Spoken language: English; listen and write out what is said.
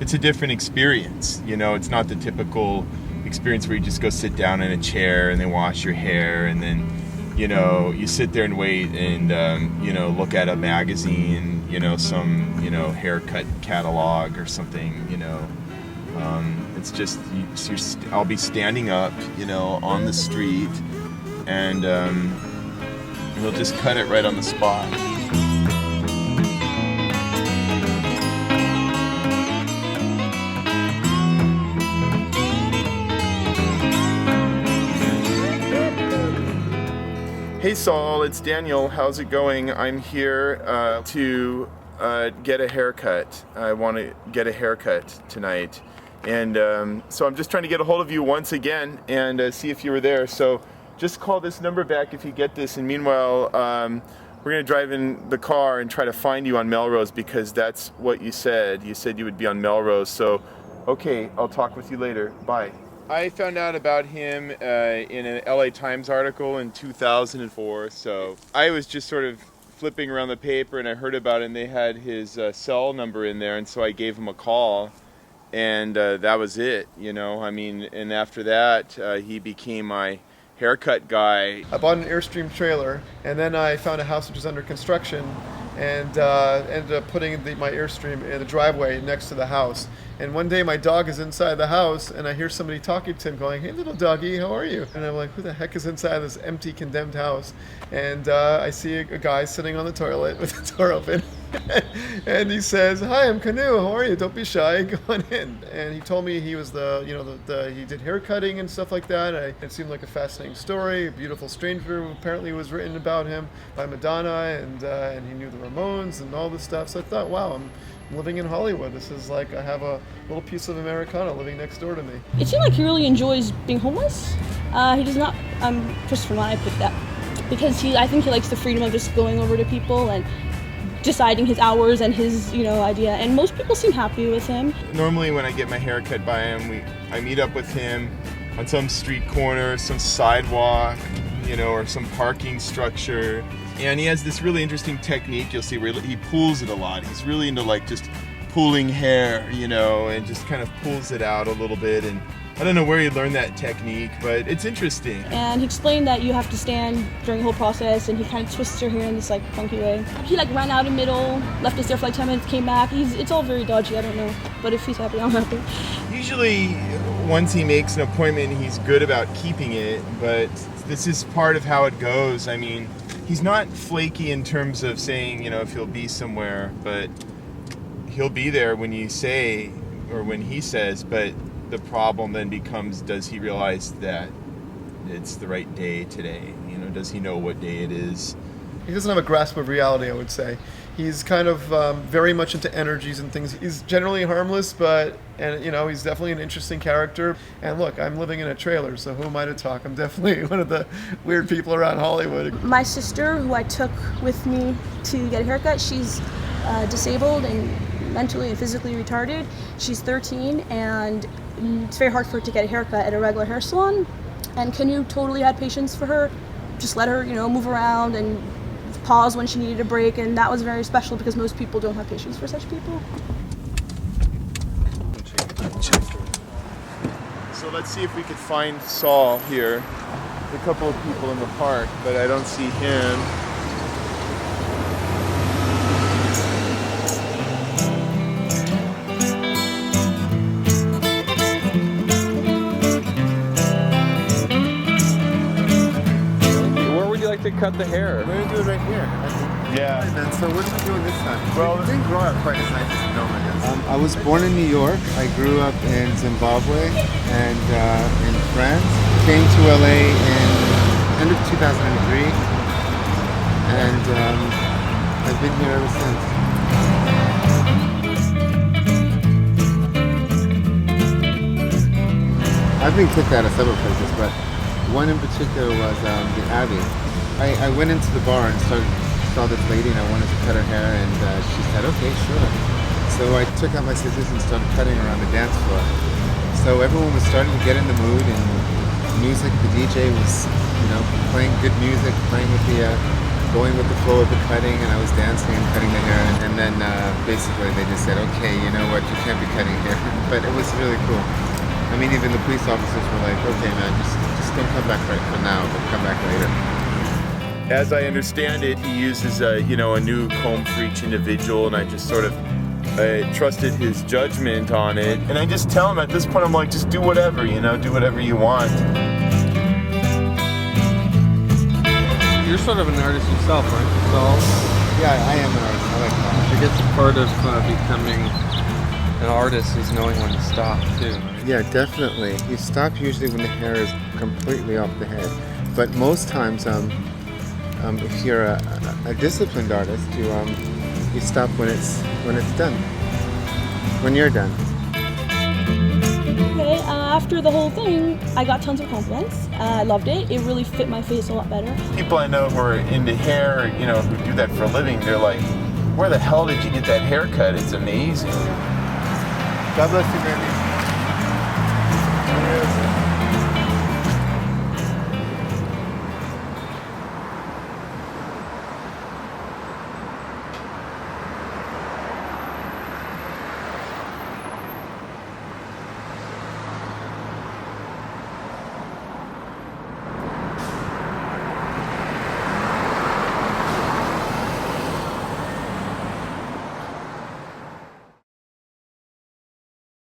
it's a different experience. You know, it's not the typical experience where you just go sit down in a chair and they wash your hair and then, you know, you sit there and wait and, you know, look at a magazine, you know, some, you know, haircut catalog or something, you know. It's just, I'll be standing up, you know, on the street and we'll just cut it right on the spot. Hey Saul, it's Daniel. How's it going? I'm here to get a haircut. I want to get a haircut tonight. And so I'm just trying to get a hold of you once again and see if you were there. So just call this number back if you get this. And meanwhile, we're going to drive in the car and try to find you on Melrose because that's what you said. You said you would be on Melrose. So, okay, I'll talk with you later. Bye. I found out about him in an LA Times article in 2004. So I was just sort of flipping around the paper and I heard about it and they had his cell number in there. And so I gave him a call and that was it, you know. I mean, and after that, he became my haircut guy. I bought an Airstream trailer and then I found a house which was under construction and ended up putting my Airstream in the driveway next to the house. And one day my dog is inside the house and I hear somebody talking to him going, "Hey little doggy, how are you?" And I'm like, who the heck is inside this empty, condemned house? And I see a guy sitting on the toilet with the door open. And he says, "Hi, I'm Kanu, how are you? Don't be shy, go on in." And he told me he was he did hair cutting and stuff like that. It seemed like a fascinating story. A Beautiful Stranger apparently was written about him by Madonna, and he knew the Ramones and all this stuff. So I thought, wow, I'm living in Hollywood. This is like I have a little piece of Americana living next door to me. It seemed like he really enjoys being homeless. He does not, just from what I picked up, because I think he likes the freedom of just going over to people and deciding his hours and his, idea. And most people seem happy with him. Normally when I get my hair cut by him, I meet up with him on some street corner, some sidewalk, or some parking structure. And he has this really interesting technique, you'll see, where he pulls it a lot. He's really into just pulling hair, and just kind of pulls it out a little bit. And I don't know where he learned that technique, but it's interesting. And he explained that you have to stand during the whole process, and he kind of twists your hair in this funky way. He ran out of middle, left us there for 10 minutes, came back. It's all very dodgy, I don't know. But if he's happy, I'm happy. Usually, once he makes an appointment, he's good about keeping it, but this is part of how it goes. I mean, he's not flaky in terms of saying, if he'll be somewhere, but he'll be there when you say, or when he says, but the problem then becomes, does he realize that it's the right day today? Does he know what day it is? He doesn't have a grasp of reality, I would say. He's kind of very much into energies and things. He's generally harmless, he's definitely an interesting character. And look, I'm living in a trailer, so who am I to talk? I'm definitely one of the weird people around Hollywood. My sister, who I took with me to get a haircut, she's disabled and mentally and physically retarded. She's 13, and it's very hard for her to get a haircut at a regular hair salon. And Kanu totally had patience for her, just let her, move around and pause when she needed a break, and that was very special because most people don't have patience for such people. So let's see if we could find Saul here. There's a couple of people in the park, but I don't see him. To cut the hair. We're gonna do it right here. Yeah. And so what are we doing this time? Well, it didn't grow up quite as nice as Noma does. I was born in New York. I grew up in Zimbabwe and in France. Came to LA in end of 2003, and I've been here ever since. I've been kicked out of several places, but one in particular was the Abbey. I went into the bar and saw this lady and I wanted to cut her hair, and she said, okay, sure. So I took out my scissors and started cutting around the dance floor. So everyone was starting to get in the mood, and music, the DJ was, playing good music, playing with the going with the flow of the cutting, and I was dancing and cutting the hair, and then basically they just said, okay, you know what, you can't be cutting hair. But it was really cool. I mean, even the police officers were like, okay, man, just don't come back right for now, but come back later. As I understand it, he uses a new comb for each individual, and I just sort of trusted his judgment on it. And I just tell him at this point, I'm like, just do whatever, do whatever you want. You're sort of an artist yourself, aren't you, Saul? Yeah, I am an artist. I like that. I guess part of becoming an artist is knowing when to stop, too. Right? Yeah, definitely. You stop usually when the hair is completely off the head. But most times, if you're a disciplined artist, you stop when it's done. When you're done. Okay, after the whole thing, I got tons of compliments. I loved it. It really fit my face a lot better. People I know who are into hair, who do that for a living, they're like, where the hell did you get that haircut? It's amazing. God bless you, Granny.